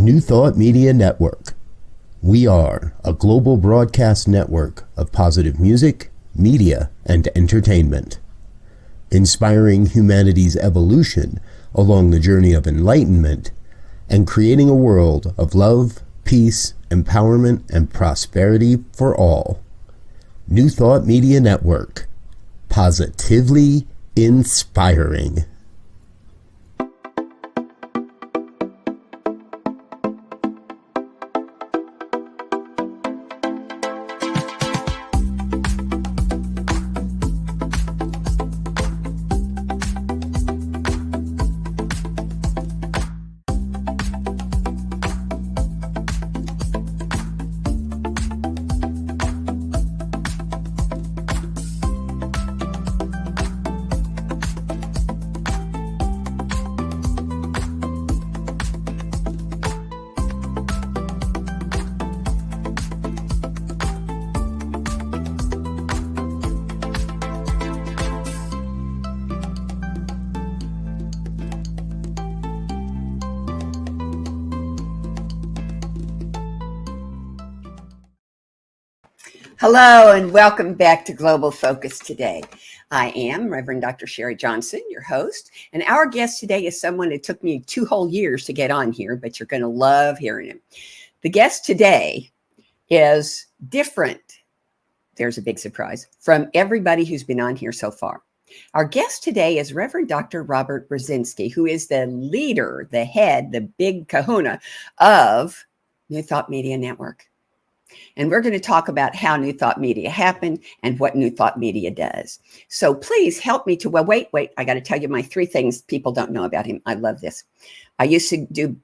New Thought Media Network. We are a global broadcast network of positive music, media, and entertainment, inspiring humanity's evolution along the journey of enlightenment and creating a world of love, peace, empowerment, and prosperity for all. New Thought Media Network. Positively inspiring. Hello and welcome back to Global Focus today. I am Reverend Dr. Sharri Johnson, your host, and our guest today is someone it took me 2 whole years to get on here, but you're going to love hearing him. The guest today is different, there's a big surprise, from everybody who's been on here so far. Our guest today is Reverend Dr. Robert Brzezinski, who is the leader, the head, the big kahuna of New Thought Media Network. And we're going to talk about how New Thought Media happened and what New Thought Media does. So please help me to, well, wait, I got to tell you my 3 things people don't know about him. I love this. I used to do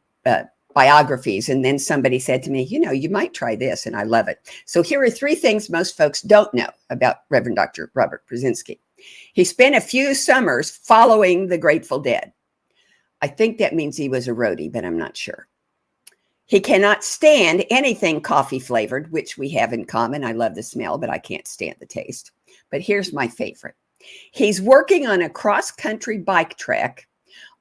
biographies, and then somebody said to me, you might try this, and I love it. So here are 3 things most folks don't know about Reverend Dr. Robert Brzezinski. He spent a few summers following the Grateful Dead. I think that means he was a roadie, but I'm not sure. He cannot stand anything coffee flavored, which we have in common. I love the smell, but I can't stand the taste. But here's my favorite. He's working on a cross-country bike track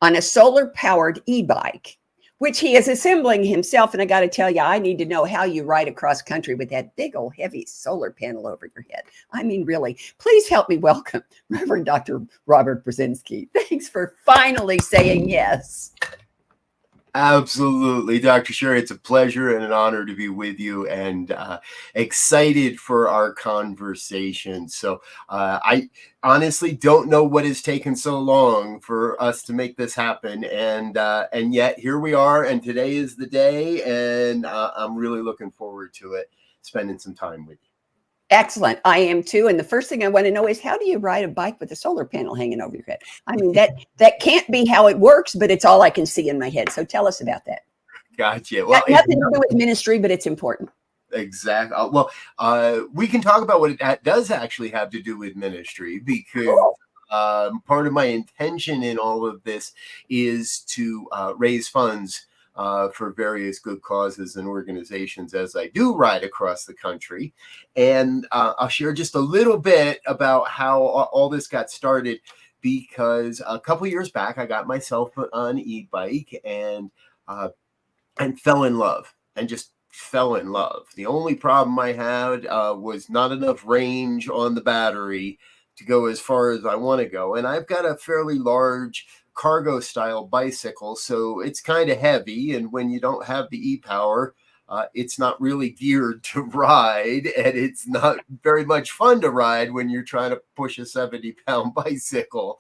on a solar-powered e-bike, which he is assembling himself. And I got to tell you, I need to know how you ride across country with that big old heavy solar panel over your head. I mean, really, please help me welcome Reverend Dr. Robert Brzezinski. Thanks for finally saying yes. Absolutely, Dr. Sharri. It's a pleasure and an honor to be with you, and excited for our conversation. So I honestly don't know what has taken so long for us to make this happen, and yet here we are, and today is the day, and I'm really looking forward to it, spending some time with you. Excellent. I am too. And the first thing I want to know is, how do you ride a bike with a solar panel hanging over your head? I mean, that can't be how it works, but it's all I can see in my head. So tell us about that. Gotcha. Well, nothing to do with ministry, but it's important. Exactly. Well, we can talk about what it does actually have to do with ministry, because Cool. Part of my intention in all of this is to raise funds for various good causes and organizations as I do ride across the country. And I'll share just a little bit about how all this got started, because a couple years back, I got myself on an e-bike and fell in love, and just fell in love. The only problem I had was not enough range on the battery to go as far as I want to go. And I've got a fairly large cargo style bicycle, so it's kind of heavy, and when you don't have the e-power, it's not really geared to ride, and it's not very much fun to ride when you're trying to push a 70-pound bicycle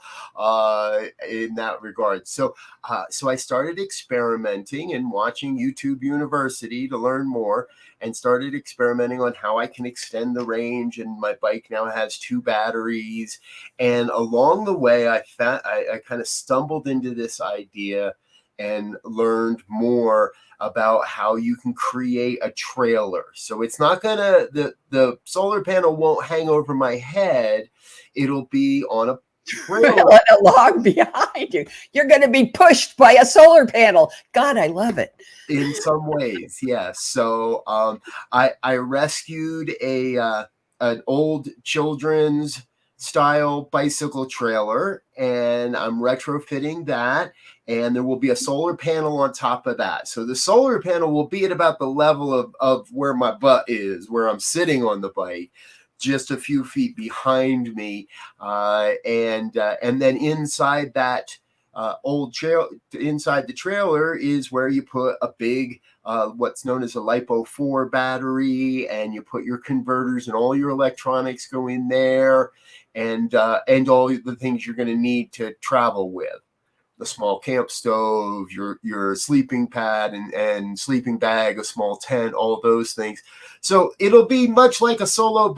in that regard. So I started experimenting and watching YouTube University to learn more, and started experimenting on how I can extend the range. And my bike now has 2 batteries. And along the way, I kind of stumbled into this idea and learned more about how you can create a trailer. So it's not gonna, the solar panel won't hang over my head. It'll be on a trailer. On a log behind you. You're going to be pushed by a solar panel. God, I love it. In some ways, yes. So I rescued an old children's style bicycle trailer, and I'm retrofitting that, and there will be a solar panel on top of that. So the solar panel will be at about the level of where my butt is, where I'm sitting on the bike, just a few feet behind me, and then inside that inside the trailer is where you put a big what's known as a LiPo 4 battery, and you put your converters and all your electronics go in there, and all the things you're going to need to travel with. The small camp stove, your sleeping pad and sleeping bag, a small tent, all those things. So it'll be much like a solo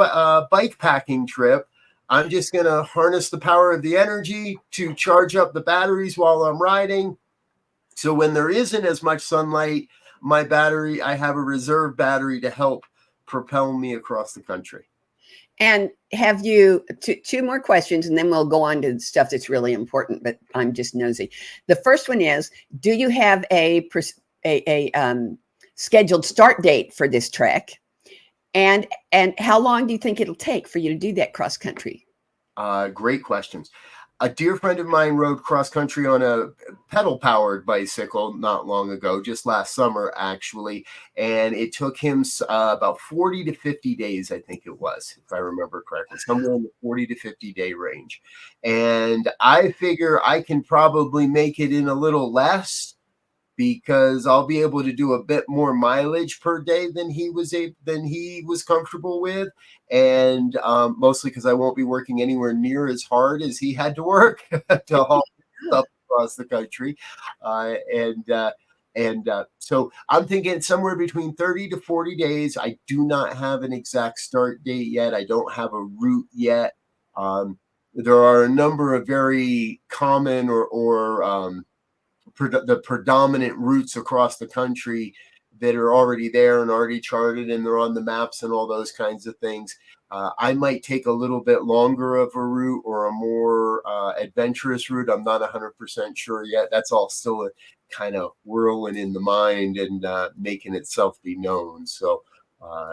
bike packing trip. I'm just going to harness the power of the energy to charge up the batteries while I'm riding. So when there isn't as much sunlight, I have a reserve battery to help propel me across the country. And have you two more questions, and then we'll go on to stuff that's really important, but I'm just nosy. The first one is, do you have a scheduled start date for this trek? And how long do you think it'll take for you to do that cross country? Great questions. A dear friend of mine rode cross country on a pedal powered bicycle not long ago, just last summer, actually. And it took him about 40 to 50 days, I think it was, if I remember correctly, somewhere in the 40 to 50 day range. And I figure I can probably make it in a little less, because I'll be able to do a bit more mileage per day than he was comfortable with, and mostly because I won't be working anywhere near as hard as he had to work to haul stuff across the country, so I'm thinking somewhere between 30 to 40 days. I do not have an exact start date yet. I don't have a route yet. There are a number of very common or the predominant routes across the country that are already there and already charted, and they're on the maps and all those kinds of things. I might take a little bit longer of a route or a more adventurous route. I'm not 100% sure yet. That's all still a kind of whirling in the mind and making itself be known. So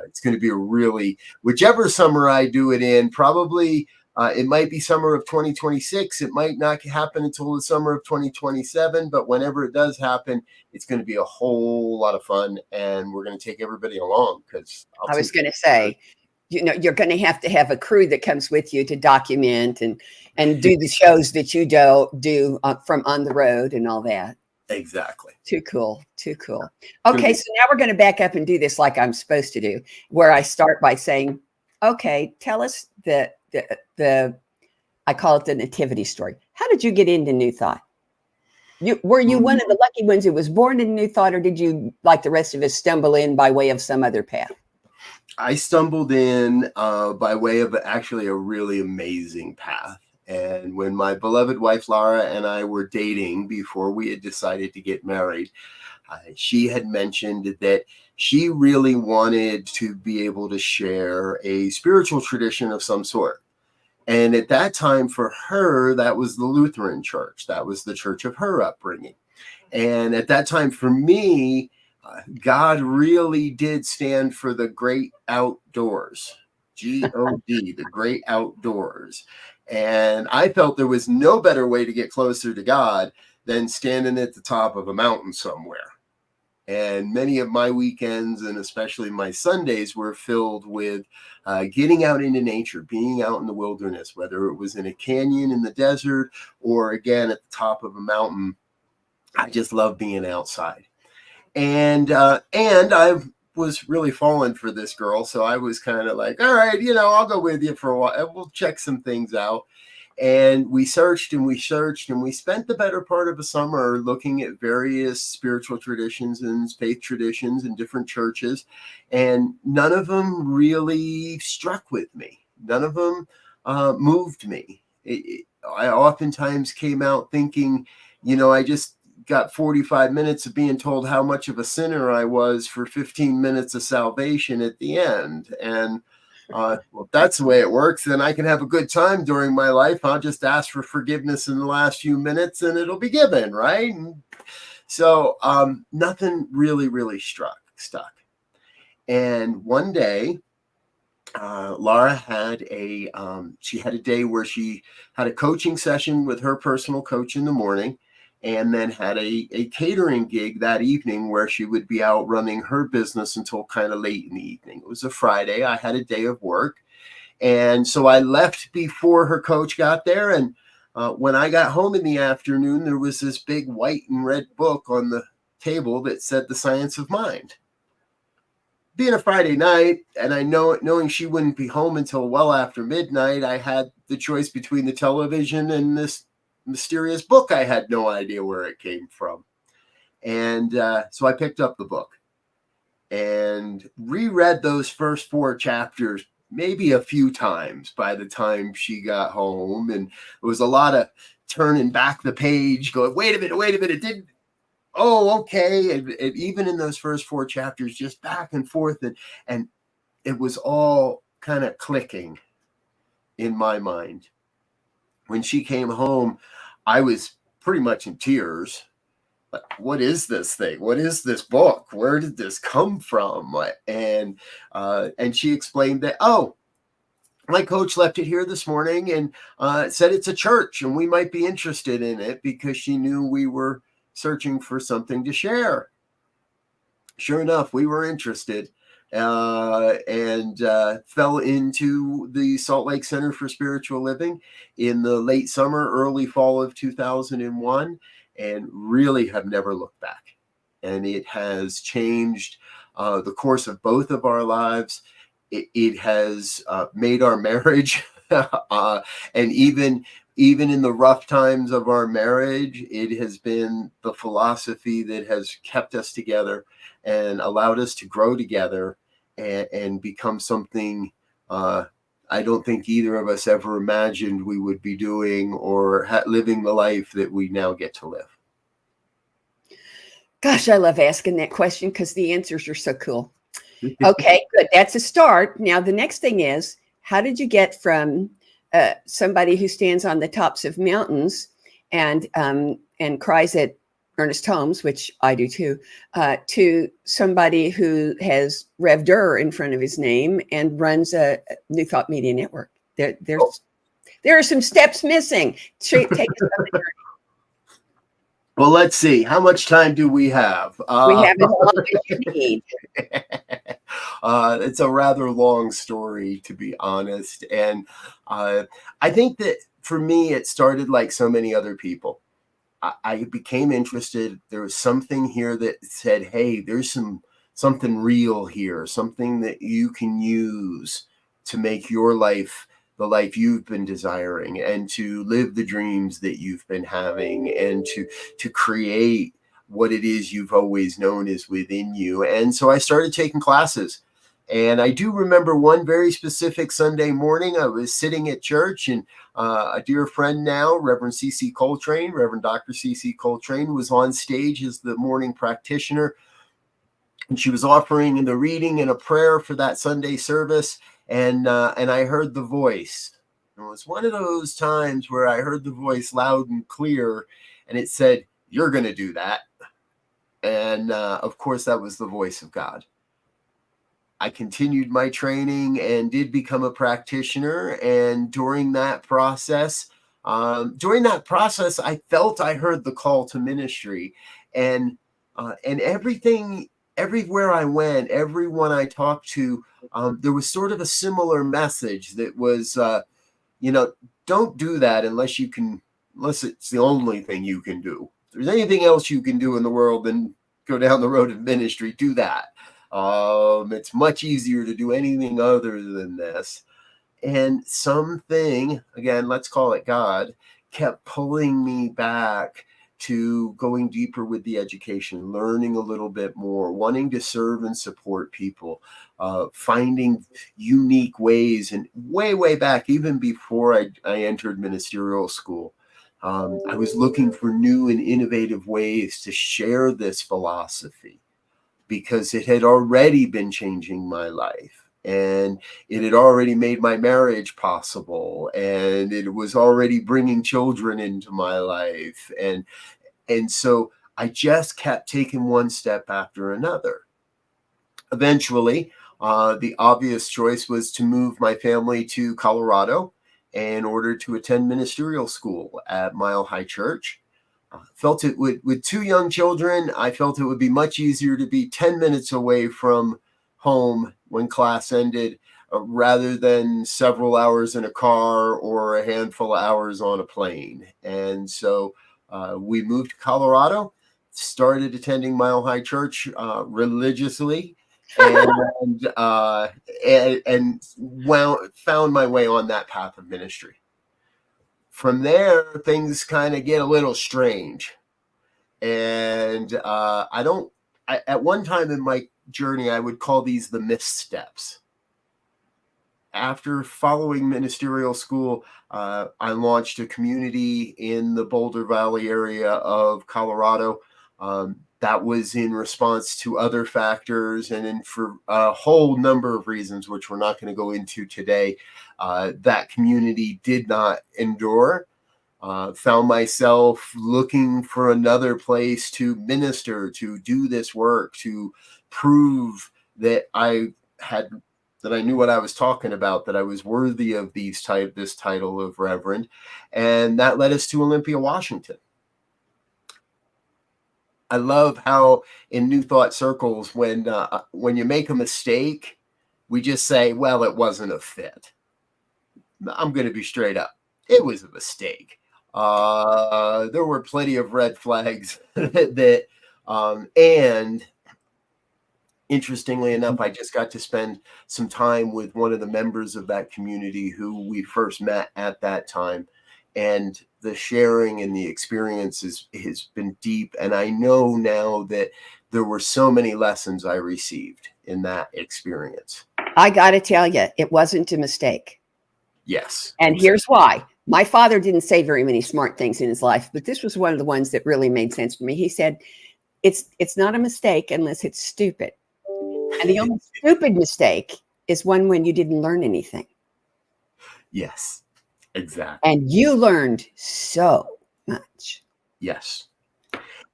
it's going to be a really, whichever summer I do it in, probably it might be summer of 2026. It might not happen until the summer of 2027, but whenever it does happen, it's going to be a whole lot of fun, and we're going to take everybody along, because I was going to say, you're going to have a crew that comes with you to document and do the shows that you do from on the road and all that. Exactly. Too cool. Okay, so now we're going to back up and do this like I'm supposed to do, where I start by saying, okay, tell us the I call it the nativity story. How did you get into New Thought? Were you one of the lucky ones who was born in New Thought, or did you, like the rest of us, stumble in by way of some other path? I stumbled in by way of actually a really amazing path. And when my beloved wife, Laura, and I were dating before we had decided to get married, she had mentioned that she really wanted to be able to share a spiritual tradition of some sort. And at that time, for her, that was the Lutheran church. That was the church of her upbringing. And at that time, for me, God really did stand for the great outdoors. G-O-D, the great outdoors. And I felt there was no better way to get closer to God than standing at the top of a mountain somewhere. And many of my weekends, and especially my Sundays, were filled with getting out into nature, being out in the wilderness, whether it was in a canyon in the desert or, again, at the top of a mountain. I just love being outside. And I was really falling for this girl. So I was kind of like, all right, I'll go with you for a while, and we'll check some things out. And we searched and we searched, and we spent the better part of a summer looking at various spiritual traditions and faith traditions in different churches. And none of them really struck with me. None of them moved me. I oftentimes came out thinking, I just got 45 minutes of being told how much of a sinner I was for 15 minutes of salvation at the end. And well, if that's the way it works, then I can have a good time during my life. I'll just ask for forgiveness in the last few minutes and it'll be given, right? And so nothing really stuck. And one day, Laura had she had a day where she had a coaching session with her personal coach in the morning, and then had a catering gig that evening where she would be out running her business until kind of late in the evening. It was a Friday. I had a day of work. And so I left before her coach got there. And when I got home in the afternoon, there was this big white and red book on the table that said The Science of Mind. Being a Friday night, and knowing she wouldn't be home until well after midnight, I had the choice between the television and this mysterious book. I had no idea where it came from. And so I picked up the book and reread those first 4 chapters maybe a few times by the time she got home. And it was a lot of turning back the page, going, wait a minute, it didn't. Oh, okay. And even in those first 4 chapters, just back and forth. And it was all kind of clicking in my mind. When she came home, I was pretty much in tears. Like, what is this thing? What is this book? Where did this come from? And she explained that, oh, my coach left it here this morning and said it's a church and we might be interested in it, because she knew we were searching for something to share. Sure enough, we were interested, and fell into the Salt Lake Center for Spiritual Living in the late summer, early fall of 2001, and really have never looked back. And it has changed the course of both of our lives. It has made our marriage, and even in the rough times of our marriage, it has been the philosophy that has kept us together and allowed us to grow together and become something I don't think either of us ever imagined we would be doing or living the life that we now get to live. Gosh, I love asking that question because the answers are so cool. Okay, good. That's a start. Now, the next thing is, how did you get from somebody who stands on the tops of mountains and cries at Ernest Holmes, which I do too, to somebody who has Rev Durr in front of his name and runs a New Thought Media Network? There are some steps missing. Take us on the journey. Well, let's see. How much time do we have? We have as long as you need. It's a rather long story, to be honest. And I think that for me, it started like so many other people. I became interested. There was something here that said, hey, there's something real here, something that you can use to make your life the life you've been desiring, and to live the dreams that you've been having, and to create what it is you've always known is within you. And so I started taking classes. And I do remember one very specific Sunday morning. I was sitting at church, and a dear friend now, Reverend C.C. Coltrane, Reverend Dr. C.C. Coltrane, was on stage as the morning practitioner. And she was offering the reading and a prayer for that Sunday service. And I heard the voice. And it was one of those times where I heard the voice loud and clear, and it said, "You're going to do that." And of course, that was the voice of God. I continued my training and did become a practitioner. And during that process, I felt I heard the call to ministry, and everywhere I went, everyone I talked to, there was sort of a similar message that was, don't do that unless it's the only thing you can do. If there's anything else you can do in the world than go down the road of ministry, do that. It's much easier to do anything other than this. And something, again, let's call it God, kept pulling me back to going deeper with the education, learning a little bit more, wanting to serve and support people, finding unique ways. And way back, even before I entered ministerial school, I was looking for new and innovative ways to share this philosophy, because it had already been changing my life, and it had already made my marriage possible, and it was already bringing children into my life. And so I just kept taking one step after another. Eventually, The obvious choice was to move my family to Colorado in order to attend ministerial school at Mile High Church. Felt it would, with two young children, I felt it would be much easier to be 10 minutes away from home when class ended, rather than several hours in a car or a handful of hours on a plane. And so we moved to Colorado, started attending Mile High Church religiously, and found my way on that path of ministry. From there, things kind of get a little strange. And at one time in my journey, I would call these the missteps. After following ministerial school, I launched a community in the Boulder Valley area of Colorado. That was in response to other factors, and then for a whole number of reasons, which we're not going to go into today, that community did not endure. Found myself looking for another place to minister, to do this work, to prove that I knew what I was talking about, that I was worthy of this title of Reverend. And that led us to Olympia, Washington. I love how in New Thought circles, when you make a mistake, we just say, well, it wasn't a fit. I'm going to be straight up. It was a mistake. There were plenty of red flags and interestingly enough, I just got to spend some time with one of the members of that community who we first met at that time. And the sharing and the experience has been deep. And I know now that there were so many lessons I received in that experience. I got to tell you, it wasn't a mistake. Yes. And here's why. My father didn't say very many smart things in his life, but this was one of the ones that really made sense to me. He said, it's not a mistake unless it's stupid. And the only stupid mistake is one when you didn't learn anything. Yes, exactly. And you learned so much. Yes.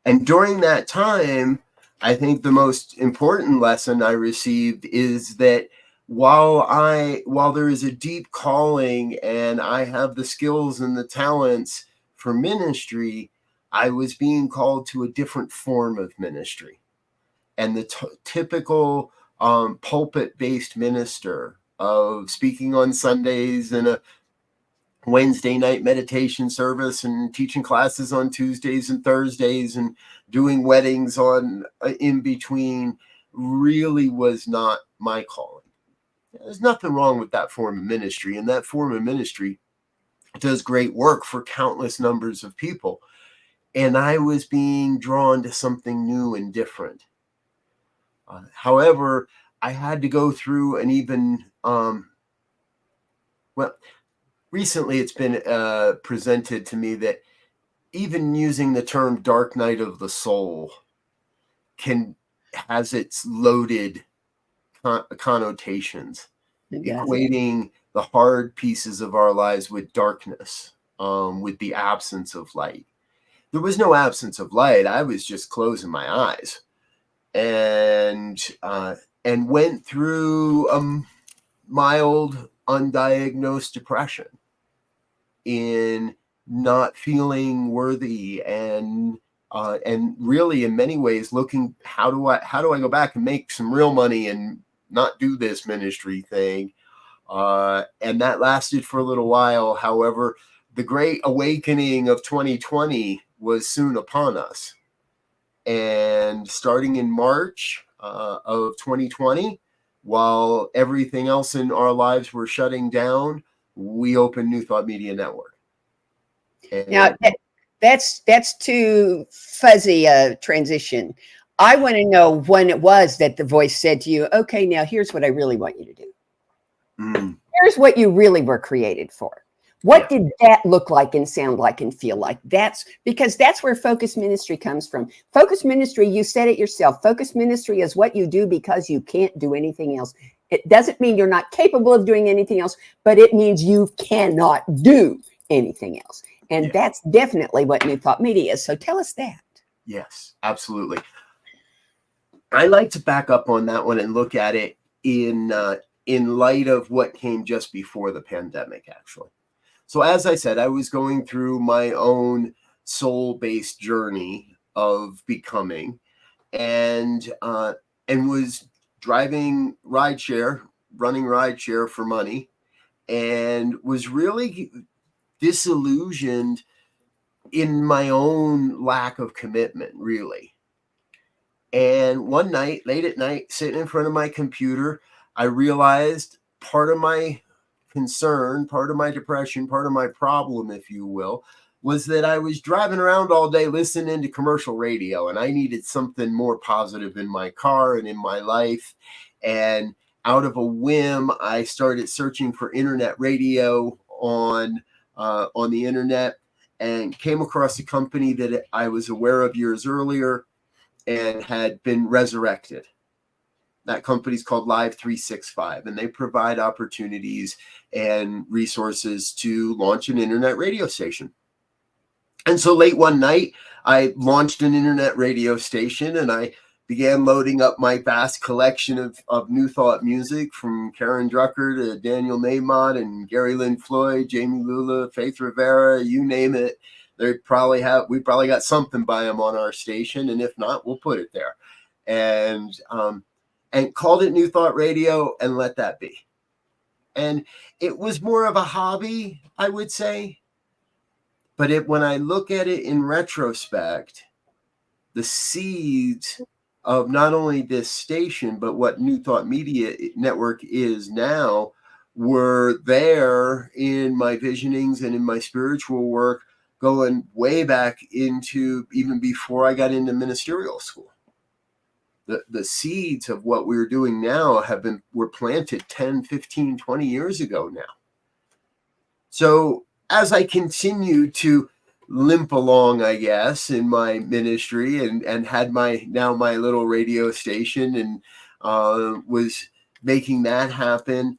And during that time, I think the most important lesson I received is that while there is a deep calling and I have the skills and the talents for ministry, I was being called to a different form of ministry. And the typical pulpit-based minister of speaking on Sundays and a Wednesday night meditation service and teaching classes on Tuesdays and Thursdays and doing weddings in between really was not my calling. There's nothing wrong with that form of ministry, and that form of ministry does great work for countless numbers of people. And I was being drawn to something new and different. However, I had to go through an even, recently it's been presented to me that even using the term dark night of the soul has its loaded connotations, equating the hard pieces of our lives with darkness, with the absence of light. There was no absence of light. I was just closing my eyes. And went through a mild, undiagnosed depression in not feeling worthy and really in many ways looking, how do I go back and make some real money and not do this ministry thing? And that lasted for a little while. However, the great awakening of 2020 was soon upon us. And starting in March of 2020, while everything else in our lives were shutting down, we opened New Thought Media Network. And now, that's too fuzzy a transition. I want to know when it was that the voice said to you, okay, now here's what I really want you to do. Here's what you really were created for. What did that look like and sound like and feel like? That's where focus ministry comes from. Focus ministry, you said it yourself. Focus ministry is what you do because you can't do anything else. It doesn't mean you're not capable of doing anything else, but it means you cannot do anything else. And that's definitely what New Thought Media is. So tell us that. Yes, absolutely. I like to back up on that one and look at it in light of what came just before the pandemic, actually. So as I said, I was going through my own soul-based journey of becoming, and was driving rideshare, running rideshare for money, and was really disillusioned in my own lack of commitment, really. And one night, late at night, sitting in front of my computer, I realized part of my concern, part of my depression, part of my problem, if you will, was that I was driving around all day listening to commercial radio, and I needed something more positive in my car and in my life. And out of a whim, I started searching for internet radio on the internet, and came across a company that I was aware of years earlier and had been resurrected. That company's called Live 365, and they provide opportunities and resources to launch an internet radio station. And so late one night, I launched an internet radio station, and I began loading up my vast collection of New Thought music, from Karen Drucker to Daniel Maymont and Gary Lynn Floyd, Jamie Lula, Faith Rivera, you name it. We probably got something by them on our station, and if not, we'll put it there. And called it New Thought Radio, and let that be. And it was more of a hobby, I would say. But when I look at it in retrospect, the seeds of not only this station, but what New Thought Media Network is now, were there in my visionings and in my spiritual work, going way back into even before I got into ministerial school. The seeds of what we're doing now were planted 10, 15, 20 years ago now. So as I continue to limp along, I guess, in my ministry, and had my little radio station, and was making that happen,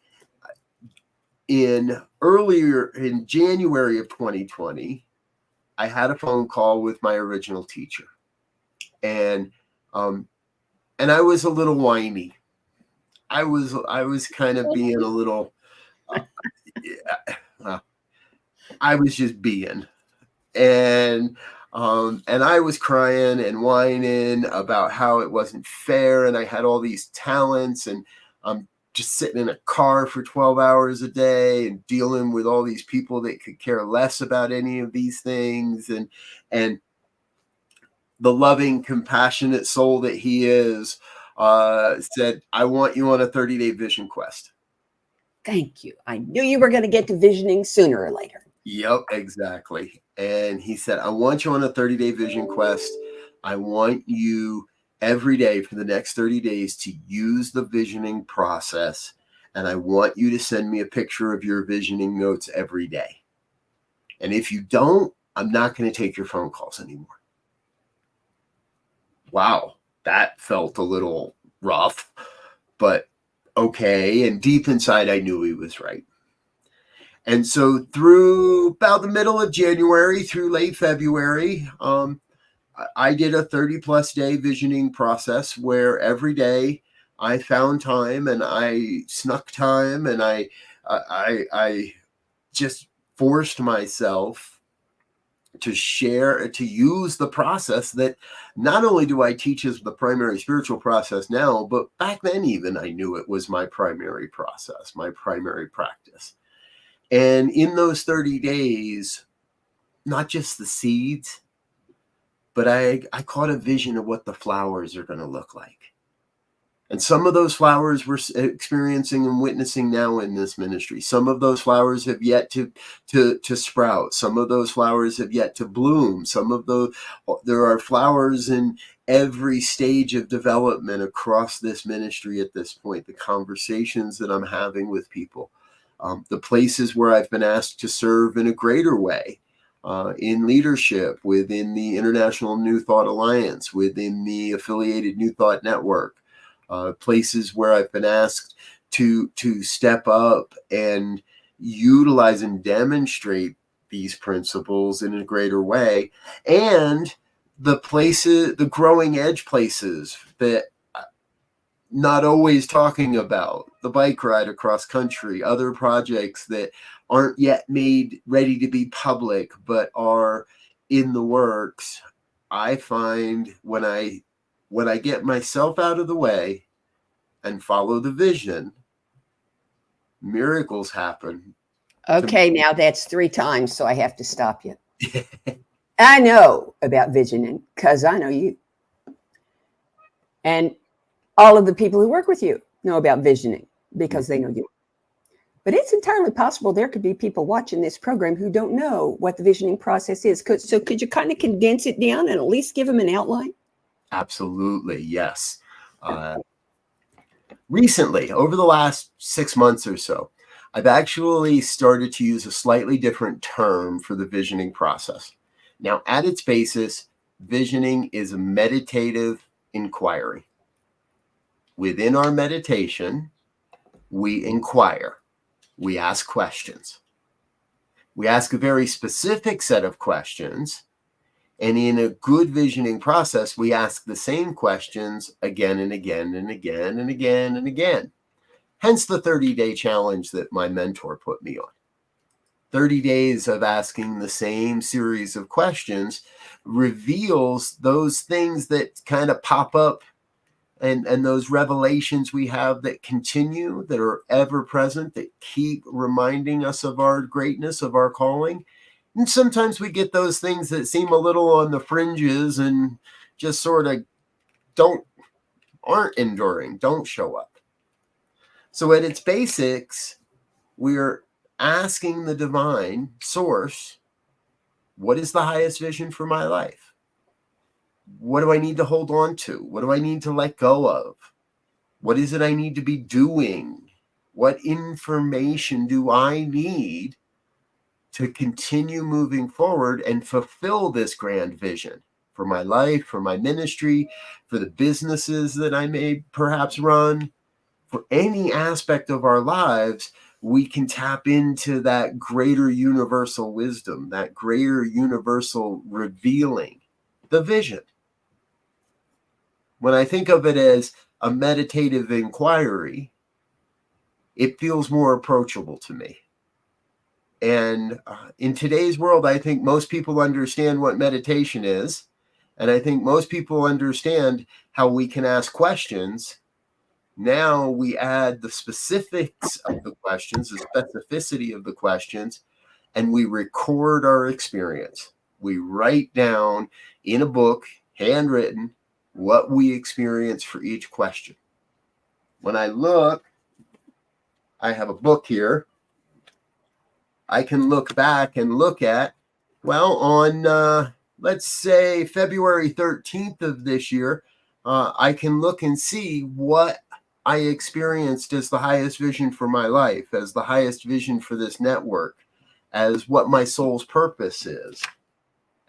in January of 2020, I had a phone call with my original teacher, and I was a little whiny. I was kind of being a little, I was just being, and I was crying and whining about how it wasn't fair, and I had all these talents, and I'm just sitting in a car for 12 hours a day and dealing with all these people that could care less about any of these things, and the loving, compassionate soul that he is, said, I want you on a 30-day vision quest. Thank you. I knew you were going to get to visioning sooner or later. Yep, exactly. And he said, I want you on a 30-day vision quest. I want you every day for the next 30 days to use the visioning process. And I want you to send me a picture of your visioning notes every day. And if you don't, I'm not going to take your phone calls anymore. Wow, that felt a little rough, but okay. And deep inside, I knew he was right. And so through about the middle of January through late February, I did a 30-plus day visioning process where every day I found time, and I snuck time, and I just forced myself to use the process that not only do I teach as the primary spiritual process now, but back then even I knew it was my primary process, my primary practice. And in those 30 days, not just the seeds, but I caught a vision of what the flowers are going to look like. And some of those flowers we're experiencing and witnessing now in this ministry. Some of those flowers have yet to sprout. Some of those flowers have yet to bloom. There are flowers in every stage of development across this ministry at this point. The conversations that I'm having with people, the places where I've been asked to serve in a greater way, in leadership within the International New Thought Alliance, within the affiliated New Thought Network. Places where I've been asked to step up and utilize and demonstrate these principles in a greater way, and the growing edge places that not always talking about, the bike ride across country, other projects that aren't yet made ready to be public, but are in the works. I find when I get myself out of the way and follow the vision, miracles happen. Okay, now that's 3 times, so I have to stop you. I know about visioning because I know you. And all of the people who work with you know about visioning because they know you. But it's entirely possible there could be people watching this program who don't know what the visioning process is. So could you kind of condense it down and at least give them an outline? Absolutely, yes. Recently, over the last 6 months or so, I've actually started to use a slightly different term for the visioning process. Now, at its basis, visioning is a meditative inquiry. Within our meditation, we inquire. We ask questions. We ask a very specific set of questions. And in a good visioning process, we ask the same questions again and again and again and again and again. Hence the 30-day challenge that my mentor put me on. 30 days of asking the same series of questions reveals those things that kind of pop up and those revelations we have that continue, that are ever present, that keep reminding us of our greatness, of our calling. And sometimes we get those things that seem a little on the fringes and just sort of aren't enduring, don't show up. So at its basics, we're asking the divine source, what is the highest vision for my life? What do I need to hold on to? What do I need to let go of? What is it I need to be doing? What information do I need to continue moving forward and fulfill this grand vision for my life, for my ministry, for the businesses that I may perhaps run, for any aspect of our lives? We can tap into that greater universal wisdom, that greater universal revealing, the vision. When I think of it as a meditative inquiry, it feels more approachable to me. And in today's world, I think most people understand what meditation is. And I think most people understand how we can ask questions. Now we add the specifics of the questions, the specificity of the questions, and we record our experience. We write down in a book, handwritten, what we experience for each question. When I look, I have a book here. I can look back and look at, well, on, let's say, February 13th of this year, I can look and see what I experienced as the highest vision for my life, as the highest vision for this network, as what my soul's purpose is.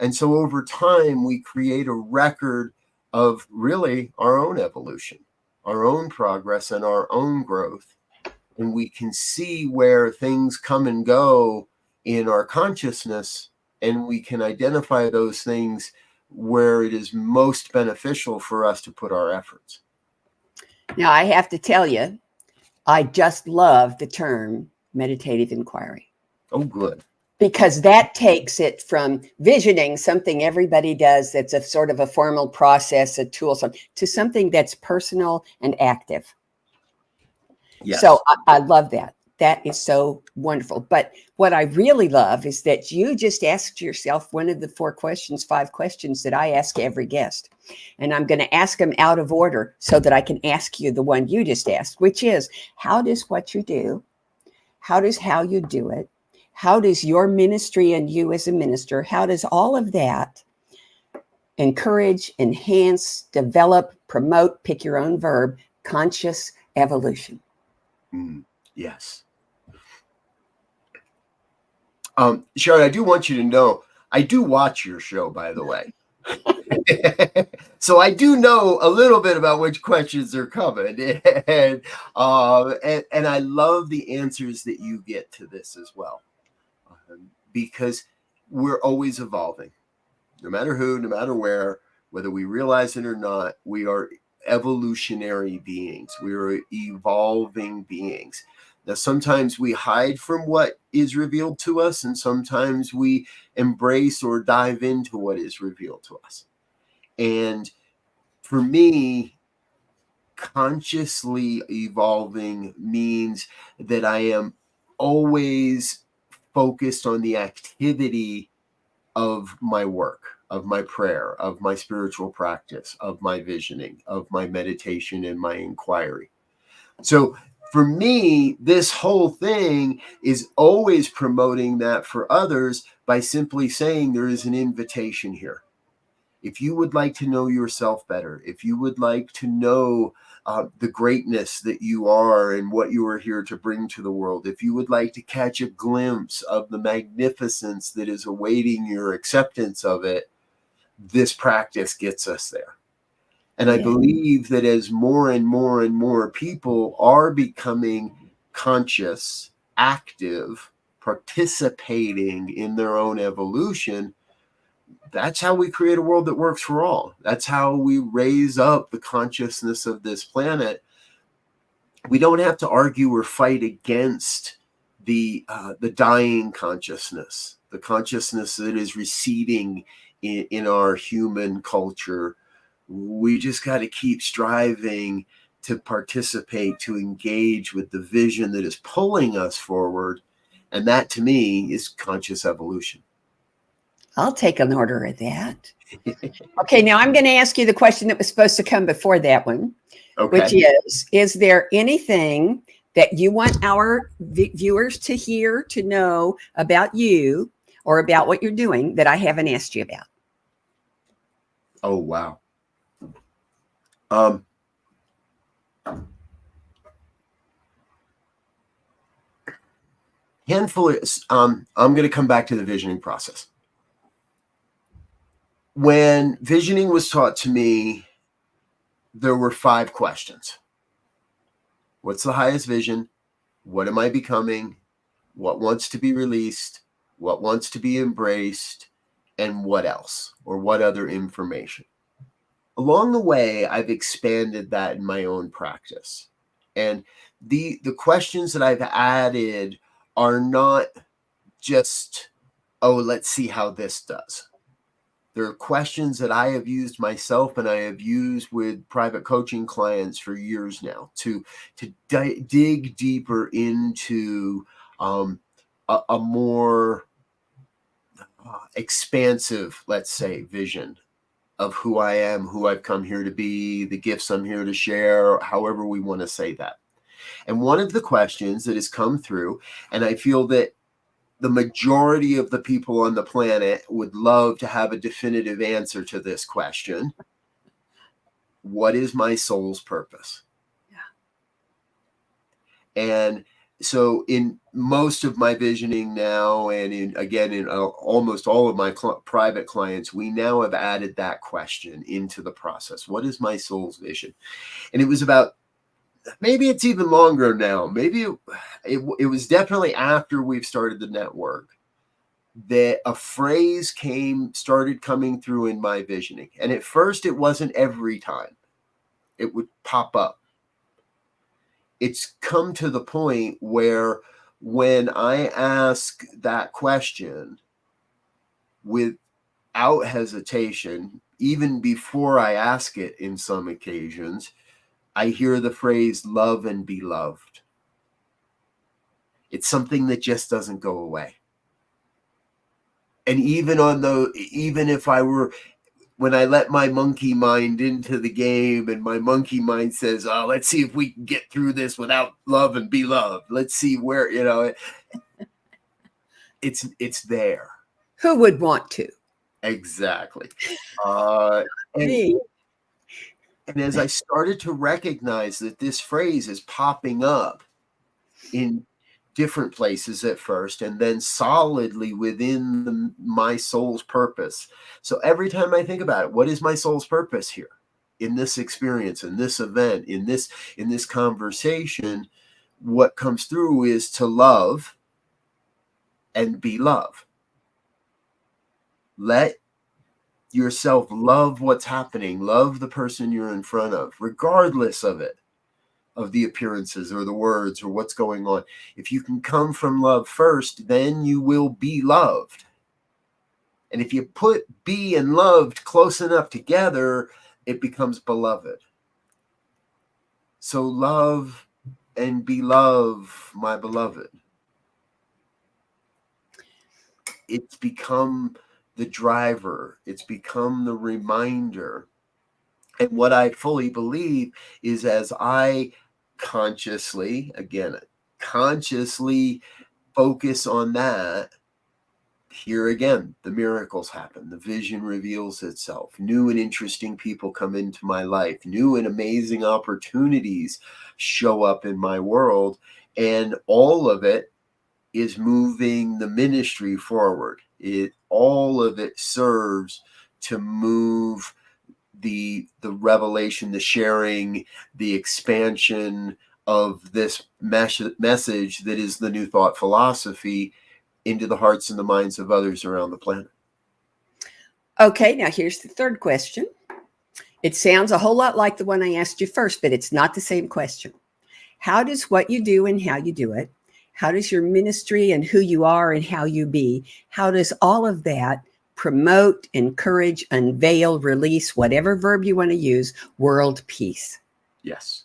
And so over time, we create a record of really our own evolution, our own progress, and our own growth. And we can see where things come and go in our consciousness, and we can identify those things where it is most beneficial for us to put our efforts. Now, I have to tell you, I just love the term meditative inquiry. Oh, good. Because that takes it from visioning, something everybody does that's a sort of a formal process, a tool, to something that's personal and active. Yes. So I love that. That is so wonderful. But what I really love is that you just asked yourself one of the 5 questions that I ask every guest. And I'm going to ask them out of order so that I can ask you the one you just asked, which is, how does what you do, how you do it, how does your ministry and you as a minister, how does all of that encourage, enhance, develop, promote, pick your own verb, conscious evolution? Yes. Sharri, I do want you to know, I do watch your show, by the way. So I do know a little bit about which questions are coming. And I love the answers that you get to this as well. Because we're always evolving. No matter who, no matter where, whether we realize it or not, we are evolutionary beings. We're evolving beings. Now, sometimes we hide from what is revealed to us, and sometimes we embrace or dive into what is revealed to us. And for me, consciously evolving means that I am always focused on the activity of my work, of my prayer, of my spiritual practice, of my visioning, of my meditation and my inquiry. So for me, this whole thing is always promoting that for others by simply saying there is an invitation here. If you would like to know yourself better, if you would like to know the greatness that you are and what you are here to bring to the world, if you would like to catch a glimpse of the magnificence that is awaiting your acceptance of it, this practice gets us there. And I believe that as more and more and more people are becoming conscious, active, participating in their own evolution, that's how we create a world that works for all. That's how we raise up the consciousness of this planet. We don't have to argue or fight against the dying consciousness, the consciousness that is receding in our human culture. We just got to keep striving to participate, to engage with the vision that is pulling us forward. And that, to me, is conscious evolution. I'll take an order of that. Okay, now I'm going to ask you the question that was supposed to come before that one, which is there anything that you want our viewers to hear, to know about you or about what you're doing that I haven't asked you about? Oh, wow. Handful is, I'm going to come back to the visioning process. When visioning was taught to me, there were 5 questions. What's the highest vision? What am I becoming? What wants to be released? What wants to be embraced? And what else? Or what other information? Along the way, I've expanded that in my own practice. And the questions that I've added are not just, oh, let's see how this does. There are questions that I have used myself and I have used with private coaching clients for years now to dig deeper into a more expansive, let's say, vision of who I am, who I've come here to be, the gifts I'm here to share, however we want to say that. And one of the questions that has come through, and I feel that the majority of the people on the planet would love to have a definitive answer to this question. What is my soul's purpose? Yeah. And so in most of my visioning now, and in almost all of my private clients, we now have added that question into the process. What is my soul's vision? And it was about, maybe it's even longer now. Maybe it was definitely after we've started the network that a phrase started coming through in my visioning. And at first, it wasn't every time it would pop up. It's come to the point where when I ask that question without hesitation, even before I ask it in some occasions, I hear the phrase love and be loved. It's something that just doesn't go away. And even if I were, when I let my monkey mind into the game and my monkey mind says, oh, let's see if we can get through this without love and be loved. Let's see where, it's there. Who would want to? Exactly. Me. And as I started to recognize that this phrase is popping up in different places at first, and then solidly within my soul's purpose. So every time I think about it, what is my soul's purpose here in this experience, in this event, in this conversation? What comes through is to love and be loved. yourself love what's happening, love the person you're in front of, regardless of it, of the appearances or the words or what's going on. If you can come from love first, then you will be loved. And if you put be and loved close enough together, it becomes beloved. So love and be love, my beloved. It's become the driver. It's become the reminder. And what I fully believe is, as I consciously focus on that, here again, the miracles happen. The vision reveals itself. New and interesting people come into my life. New and amazing opportunities show up in my world. And all of it is moving the ministry forward. All of it serves to move the revelation, the sharing, the expansion of this message that is the New Thought philosophy into the hearts and the minds of others around the planet. Okay, now here's the third question. It sounds a whole lot like the one I asked you first, but it's not the same question. How does what you do and how you do it, how does your ministry and who you are and how you be, how does all of that promote, encourage, unveil, release, whatever verb you want to use, world peace? Yes.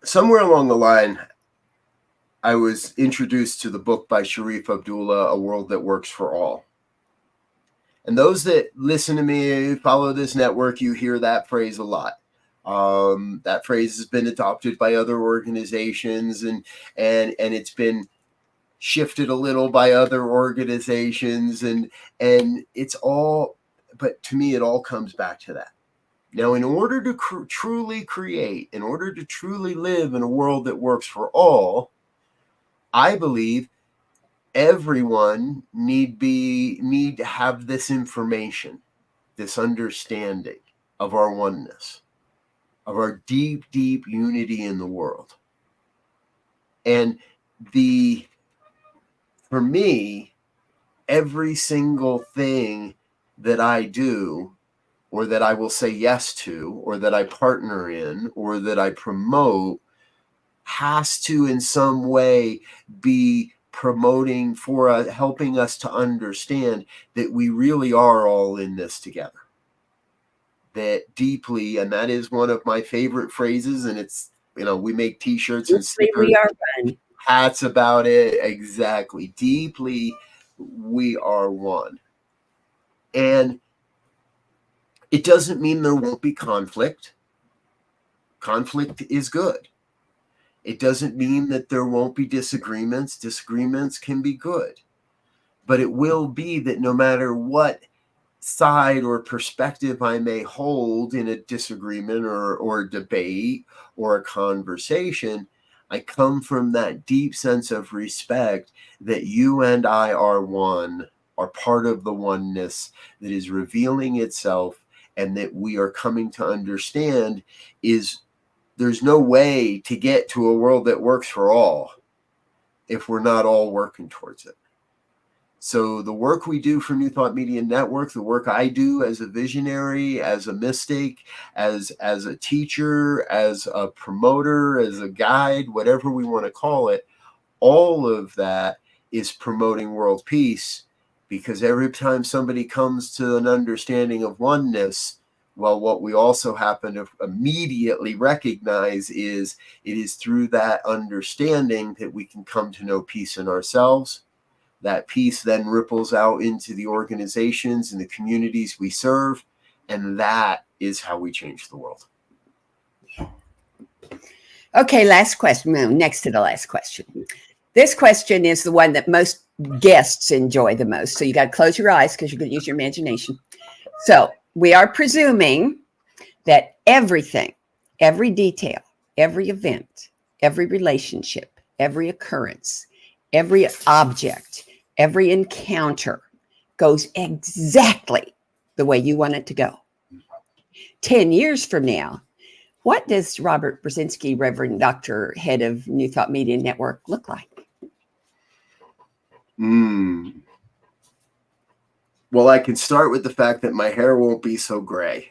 Somewhere along the line, I was introduced to the book by Sharif Abdullah, A World That Works for All. And those that listen to me, follow this network, you hear that phrase a lot. That phrase has been adopted by other organizations, and it's been shifted a little by other organizations, and it's all, but to me, it all comes back to that. Now, in order to truly create, in order to truly live in a world that works for all, I believe everyone need to have this information, this understanding of our oneness, of our deep, deep unity in the world. And for me, every single thing that I do, or that I will say yes to, or that I partner in, or that I promote, has to in some way be promoting for us, helping us to understand that we really are all in this together. That deeply, and that is one of my favorite phrases, and it's, we make t-shirts and stickers, we are one. Hats about it. Exactly. Deeply, we are one. And it doesn't mean there won't be conflict. Conflict is good. It doesn't mean that there won't be disagreements. Disagreements can be good. But it will be that no matter what side or perspective I may hold in a disagreement or a debate or a conversation, I come from that deep sense of respect that you and I are one, are part of the oneness that is revealing itself, and that we are coming to understand is there's no way to get to a world that works for all if we're not all working towards it. So the work we do for New Thought Media Network, the work I do as a visionary, as a mystic, as a teacher, as a promoter, as a guide, whatever we want to call it, all of that is promoting world peace, because every time somebody comes to an understanding of oneness, well, what we also happen to immediately recognize is it is through that understanding that we can come to know peace in ourselves. That peace then ripples out into the organizations and the communities we serve. And that is how we change the world. Okay, last question. Well, next to the last question. This question is the one that most guests enjoy the most. So you got to close your eyes because you're going to use your imagination. So we are presuming that everything, every detail, every event, every relationship, every occurrence, every object, every encounter goes exactly the way you want it to go. 10 years from now, what does Robert Brzezinski, Reverend Dr. Head of New Thought Media Network, look like? Well, I can start with the fact that my hair won't be so gray.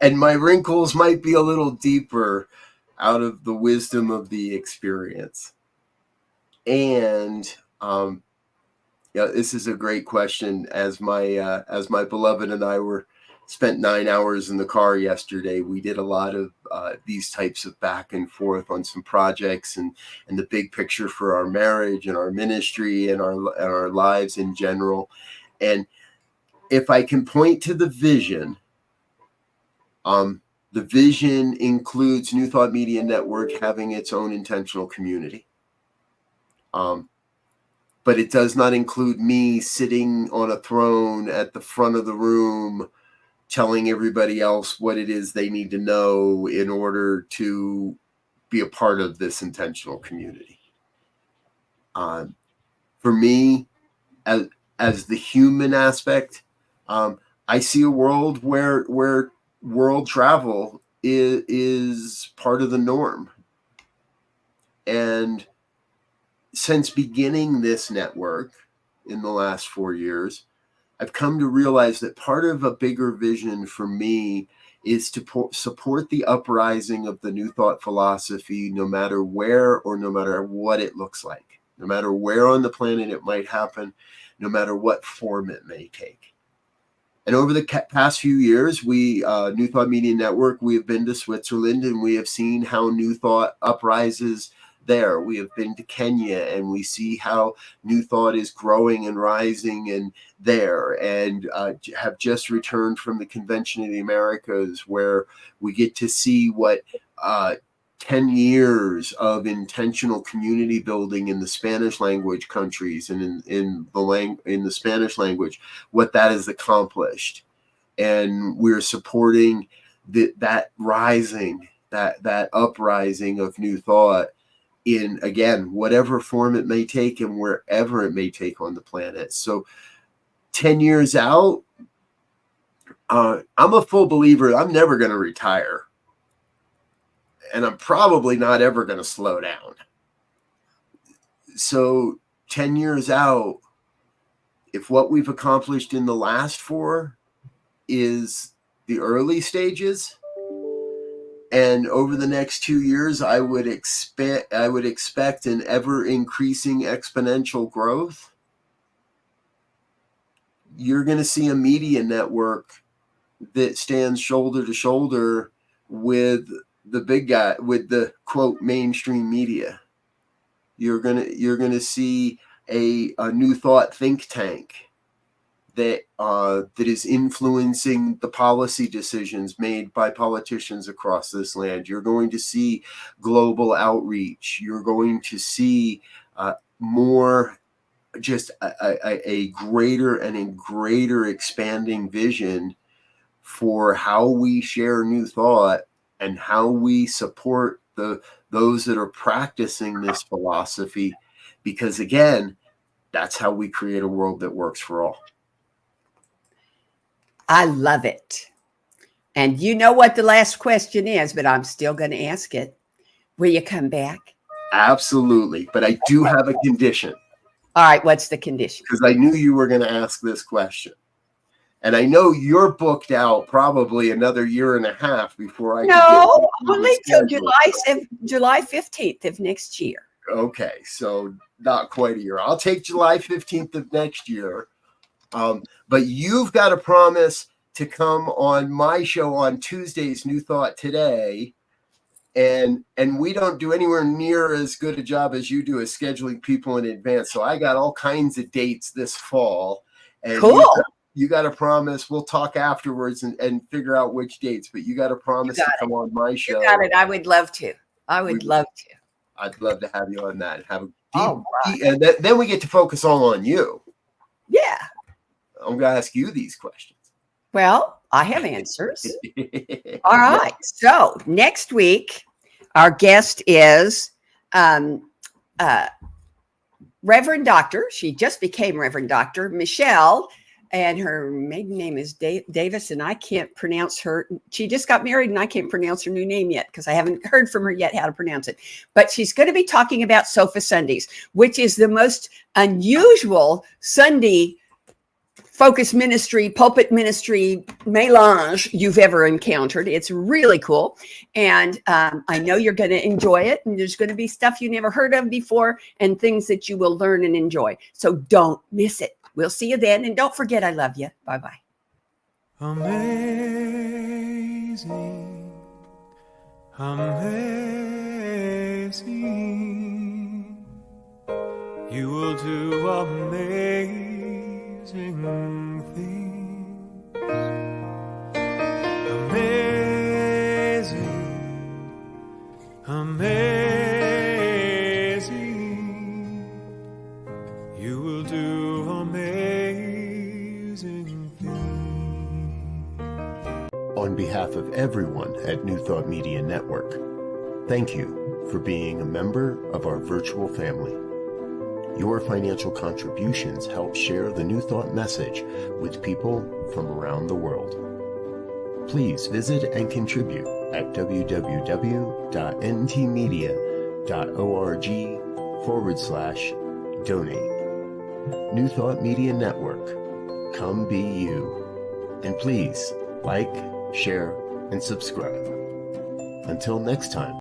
And my wrinkles might be a little deeper out of the wisdom of the experience. And this is a great question. As my beloved and I spent 9 hours in the car yesterday, we did a lot of these types of back and forth on some projects and the big picture for our marriage and our ministry and our lives in general. And if I can point to the vision, the vision includes New Thought Media Network having its own intentional community. But it does not include me sitting on a throne at the front of the room telling everybody else what it is they need to know in order to be a part of this intentional community. For me, as the human aspect, I see a world where world travel is part of the norm. And since beginning this network in the last 4 years, I've come to realize that part of a bigger vision for me is to support the uprising of the New Thought philosophy, no matter where or no matter what it looks like, no matter where on the planet it might happen, no matter what form it may take. And over the past few years, New Thought Media Network, we have been to Switzerland and we have seen how New Thought uprises there. We have been to Kenya and we see how New Thought is growing and rising and there, and have just returned from the Convention of the Americas, where we get to see what 10 years of intentional community building in the Spanish language countries and in the Spanish language, what that has accomplished. And we're supporting that rising, that uprising of New Thought in, again, whatever form it may take and wherever it may take on the planet. So 10 years out, I'm a full believer. I'm never going to retire. And I'm probably not ever going to slow down. So 10 years out, if what we've accomplished in the last 4 is the early stages, and over the next 2 years, I would expect an ever increasing exponential growth, you're going to see a media network that stands shoulder to shoulder with the big guy, with the quote mainstream media. You're gonna see a New Thought think tank that is influencing the policy decisions made by politicians across this land. You're going to see global outreach. You're going to see more, just a greater and a greater expanding vision for how we share New Thought and how we support those that are practicing this philosophy, because again, that's how we create a world that works for all. I love it. And you know what the last question is, but I'm still going to ask it. Will you come back? Absolutely. But I do have a condition. All right. What's the condition? Because I knew you were going to ask this question. And I know you're booked out probably another 1.5 years before I can No, only till July 15th of next year. Okay, so not quite a year. I'll take July 15th of next year. But you've got to promise to come on my show on Tuesdays, New Thought Today. And we don't do anywhere near as good a job as you do as scheduling people in advance. So I got all kinds of dates this fall. And cool. You got to promise. We'll talk afterwards and figure out which dates. But you got to promise to come on my show. You got it. I would love to. I'd love to have you on that. Have a deep, and then we get to focus all on you. Yeah. I'm going to ask you these questions. Well, I have answers. All right. So next week, our guest is Reverend Doctor. She just became Reverend Doctor Michelle and her maiden name is Davis, and I can't pronounce her. She just got married, and I can't pronounce her new name yet because I haven't heard from her yet how to pronounce it. But she's going to be talking about Sofa Sundays, which is the most unusual Sunday focus ministry, pulpit ministry melange you've ever encountered. It's really cool. And I know you're going to enjoy it. And there's going to be stuff you never heard of before and things that you will learn and enjoy. So don't miss it. We'll see you then. And don't forget, I love you. Bye-bye. Amazing, amazing, you will do amazing things. Amazing, amazing, you will do amazing things. On behalf of everyone at New Thought Media Network, thank you for being a member of our virtual family. Your financial contributions help share the New Thought message with people from around the world. Please visit and contribute at www.ntmedia.org/donate. New Thought Media Network, come be you. And please like, share, and subscribe. Until next time.